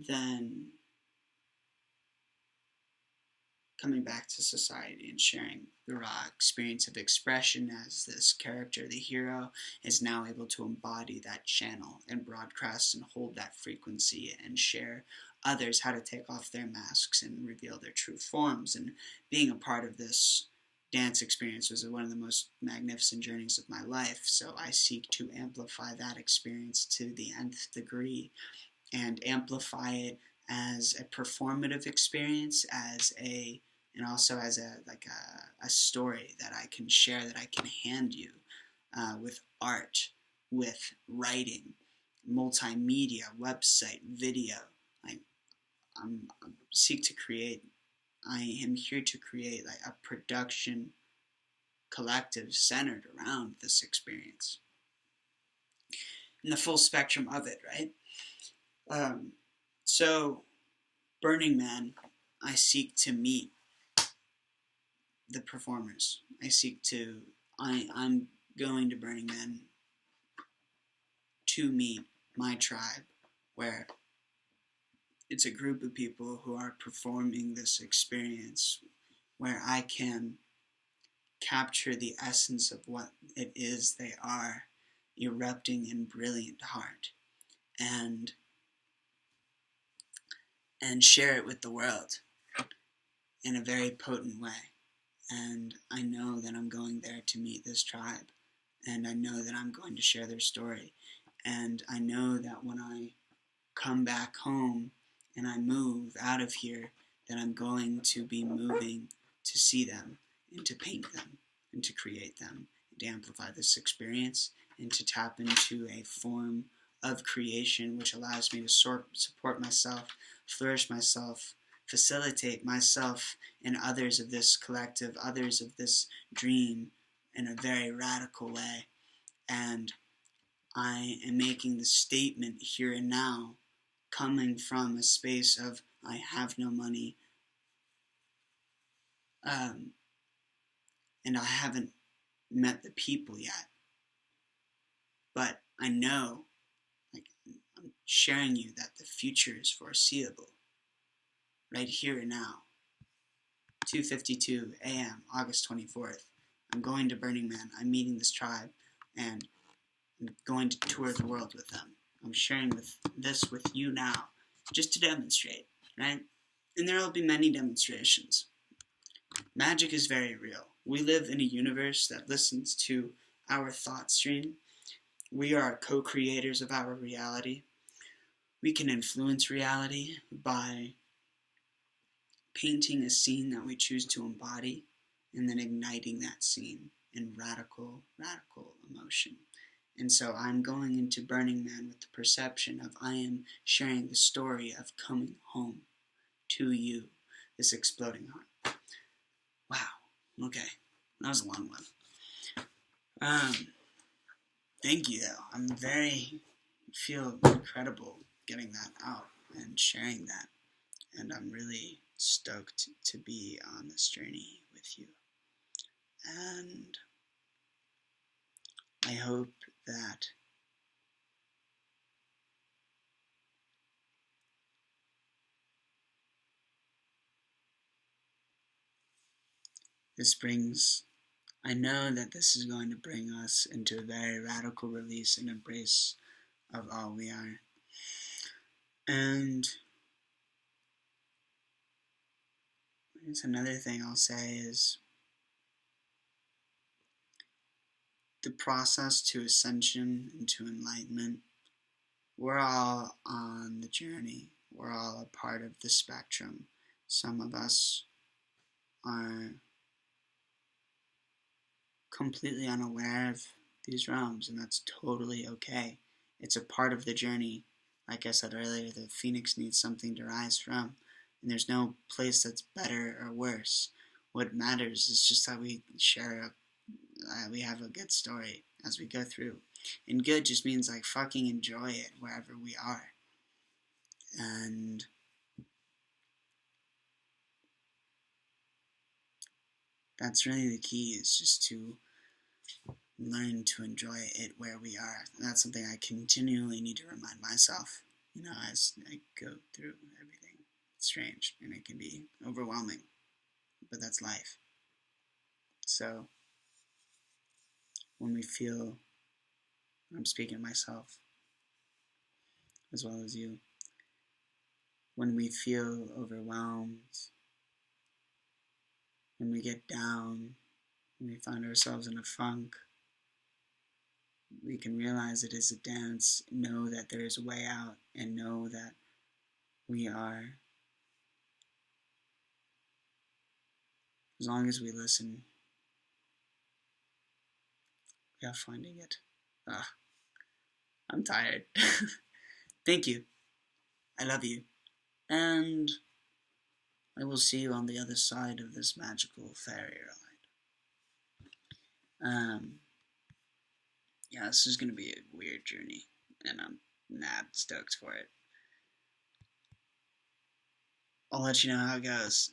then coming back to society and sharing the raw experience of expression as this character, the hero, is now able to embody that channel and broadcast and hold that frequency and share others how to take off their masks and reveal their true forms. And being a part of this dance experience was one of the most magnificent journeys of my life, so I seek to amplify that experience to the nth degree and amplify it as a performative experience, and also as a story that I can share, that I can hand you, with art, with writing, multimedia, website, video. I am here to create like a production collective centered around this experience. And the full spectrum of it, right? So, Burning Man, I seek to meet the performers. I'm going to Burning Man to meet my tribe, where it's a group of people who are performing this experience, where I can capture the essence of what it is they are, erupting in brilliant heart, and share it with the world in a very potent way. And I know that I'm going there to meet this tribe, and I know that I'm going to share their story, and I know that when I come back home and I move out of here, that I'm going to be moving to see them, and to paint them, and to create them, and to amplify this experience, and to tap into a form of creation which allows me to support myself, flourish myself, facilitate myself and others of this collective, others of this dream, in a very radical way. And I am making the statement here and now, coming from a space of I have no money, and I haven't met the people yet, but I know, like, I'm sharing you that the future is foreseeable, right here and now. 2:52 a.m., August 24th. I'm going to Burning Man. I'm meeting this tribe, and I'm going to tour the world with them. I'm sharing this with you now, just to demonstrate, right? And there will be many demonstrations. Magic is very real. We live in a universe that listens to our thought stream. We are co-creators of our reality. We can influence reality by painting a scene that we choose to embody, and then igniting that scene in radical, radical emotion. And so I'm going into Burning Man with the perception of I am sharing the story of coming home to you, this exploding heart. Wow, okay, that was a long one. Thank you, though. Feel incredible getting that out and sharing that. And I'm really stoked to be on this journey with you. And I hope that I know that this is going to bring us into a very radical release and embrace of all we are. And there's another thing I'll say is the process to ascension and to enlightenment. We're all on the journey. We're all a part of the spectrum. Some of us are completely unaware of these realms, and that's totally okay. It's a part of the journey. Like I said earlier, the phoenix needs something to rise from, and there's no place that's better or worse. What matters is just that we we have a good story as we go through. And good just means like fucking enjoy it wherever we are. And that's really the key, is just to learn to enjoy it where we are. And that's something I continually need to remind myself, as I go through everything. It's strange and it can be overwhelming, but that's life. So when we feel, I'm speaking to myself as well as you, when we feel overwhelmed, when we get down, when we find ourselves in a funk, we can realize it is a dance, know that there is a way out, and know that we are, as long as we listen, we are finding it. I'm tired. Thank you. I love you. And I will see you on the other side of this magical fairy ride. Yeah, this is going to be a weird journey, and I'm mad stoked for it. I'll let you know how it goes.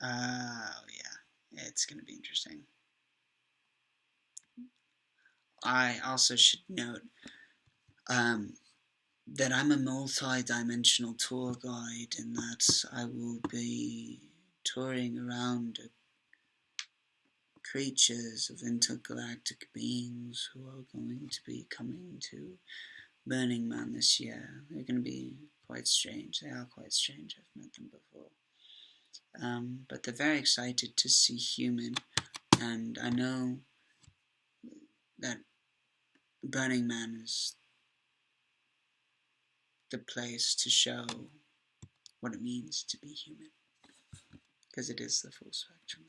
Yeah, it's going to be interesting. I also should note that I'm a multi-dimensional tour guide, and that I will be touring around creatures of intergalactic beings who are going to be coming to Burning Man this year. They're going to be quite strange. They are quite strange. I've met them before. But they're very excited to see human, and I know that Burning Man is the place to show what it means to be human, because it is the full spectrum.